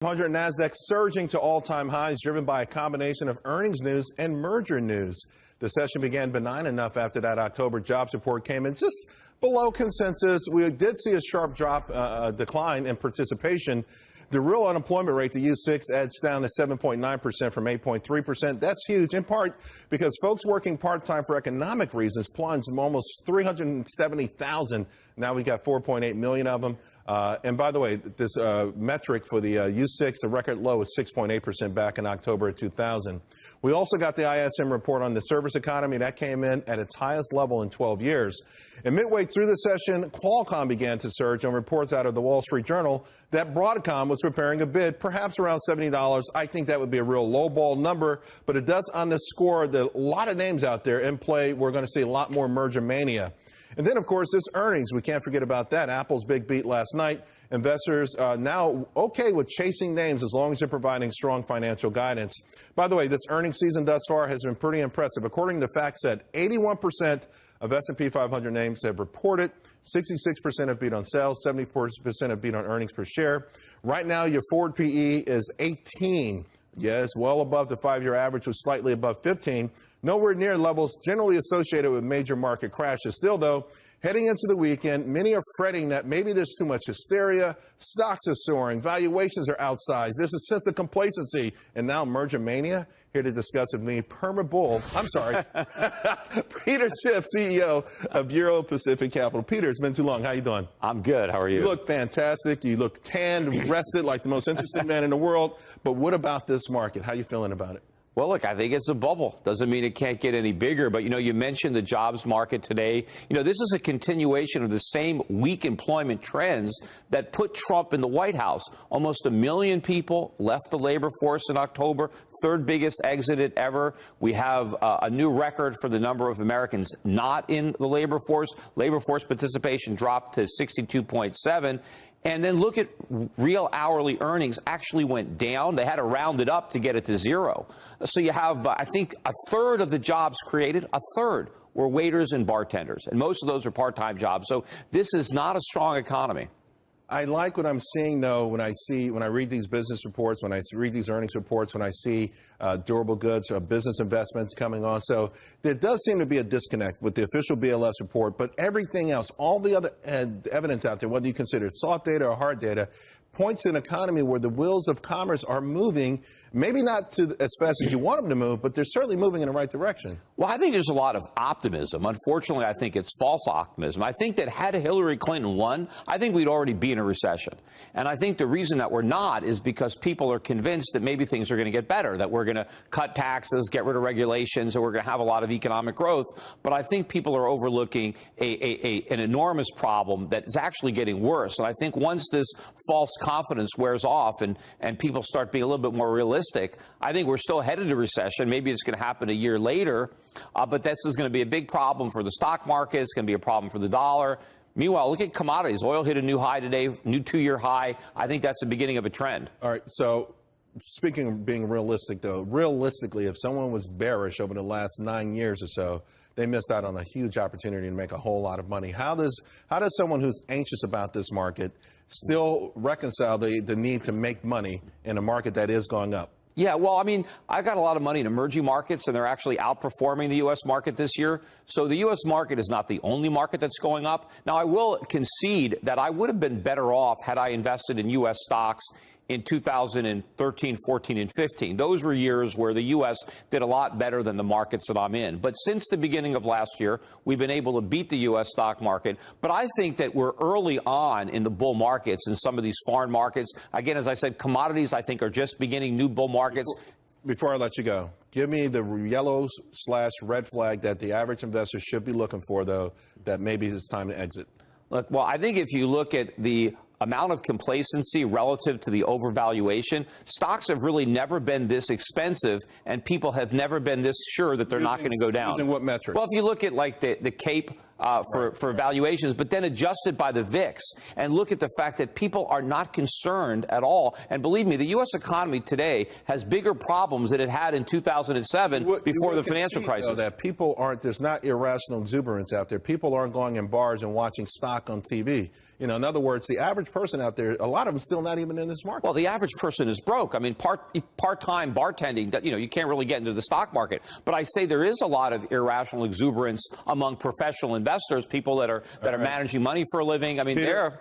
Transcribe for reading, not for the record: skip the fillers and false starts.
500 NASDAQ surging to all-time highs, driven by a combination of earnings news and merger news. The session began benign enough after that October jobs report came in just below consensus. We did see a sharp decline in participation. The real unemployment rate, the U6, edged down to 7.9% from 8.3%. That's huge, in part because folks working part-time for economic reasons plunged from almost 370,000. Now we got 4.8 million of them. And by the way, this metric for the U6, the record low is 6.8% back in October of 2000. We also got the ISM report on the service economy. That came in at its highest level in 12 years. And midway through the session, Qualcomm began to surge on reports out of the Wall Street Journal that Broadcom was preparing a bid, perhaps around $70. I think that would be a real lowball number, but it does underscore that a lot of names out there in play. We're going to see a lot more merger mania. And then, of course, this earnings. We can't forget about that. Apple's big beat last night. Investors now okay with chasing names as long as they're providing strong financial guidance. By the way, this earnings season thus far has been pretty impressive. According to FactSet, 81% of S&P 500 names have reported. 66% have beat on sales. 74% have beat on earnings per share. Right now, your forward PE is 18. Yes, well above the 5-year average, was slightly above 15. Nowhere near levels generally associated with major market crashes. Still, though, heading into the weekend, many are fretting that maybe there's too much hysteria, stocks are soaring, valuations are outsized, there's a sense of complacency, and now merger mania. Here to discuss with me, Peter Schiff, CEO of Euro Pacific Capital. Peter, it's been too long. How you doing? I'm good. How are you? You look fantastic. You look tanned, rested, like the most interested man in the world. But what about this market? How you feeling about it? Well, look, I think it's a bubble. Doesn't mean it can't get any bigger. But, you mentioned the jobs market today. This is a continuation of the same weak employment trends that put Trump in the White House. Almost 1 million people left the labor force in October, third biggest exited ever. We have a new record for the number of Americans not in the labor force. Labor force participation dropped to 62.7. And then look at real hourly earnings actually went down. They had to round it up to get it to zero. So you have, I think, a third of the jobs created, a third were waiters and bartenders. And most of those are part-time jobs. So this is not a strong economy. I like what I'm seeing, though, when I read these business reports, when I read these earnings reports, when I see durable goods or business investments coming on. So there does seem to be a disconnect with the official BLS report, but everything else, all the other evidence out there, whether you consider it soft data or hard data, points to an economy where the wheels of commerce are moving, maybe not as fast as you want them to move, but they're certainly moving in the right direction. Well, I think there's a lot of optimism. Unfortunately, I think it's false optimism. I think that had Hillary Clinton won, I think we'd already be in a recession. And I think the reason that we're not is because people are convinced that maybe things are going to get better, that we're going to cut taxes, get rid of regulations, and we're going to have a lot of economic growth. But I think people are overlooking an enormous problem that is actually getting worse. And I think once this false confidence wears off and people start being a little bit more realistic, I think we're still headed to recession. Maybe it's going to happen a year later, but this is going to be a big problem for the stock market. It's going to be a problem for the dollar. Meanwhile, look at commodities. Oil hit a new high today, new 2-year high. I think that's the beginning of a trend. All right. So speaking of being realistic, though, realistically, if someone was bearish over the last 9 years or so, they missed out on a huge opportunity to make a whole lot of money. How does someone who's anxious about this market still reconcile the need to make money in a market that is going up? Yeah, well, I mean, I've got a lot of money in emerging markets, and they're actually outperforming the U.S. market this year. So the U.S. market is not the only market that's going up. Now, I will concede that I would have been better off had I invested in U.S. stocks in 2013, 14, and 15. Those were years where the U.S. did a lot better than the markets that I'm in. But since the beginning of last year, we've been able to beat the U.S. stock market. But I think that we're early on in the bull markets in some of these foreign markets. Again, as I said, commodities, I think, are just beginning new bull markets. Before I let you go, give me the yellow/red flag that the average investor should be looking for, though, that maybe it's time to exit. Look, well, I think if you look at the amount of complacency relative to the overvaluation, stocks have really never been this expensive, and people have never been this sure that they're not going to go down. Using what metric? Well, if you look at like the CAPE for valuations, but then adjust it by the VIX and look at the fact that people are not concerned at all. And believe me, the U.S. economy today has bigger problems than it had in 2007 before the financial crisis. That people aren't, there's not irrational exuberance out there. People aren't going in bars and watching stock on TV. You know, in other words, the average person out there, a lot of them still not even in this market. Well, the average person is broke. I mean, part-time bartending, you know, you can't really get into the stock market. But I say there is a lot of irrational exuberance among professional investors, people that are managing money for a living. I mean, they're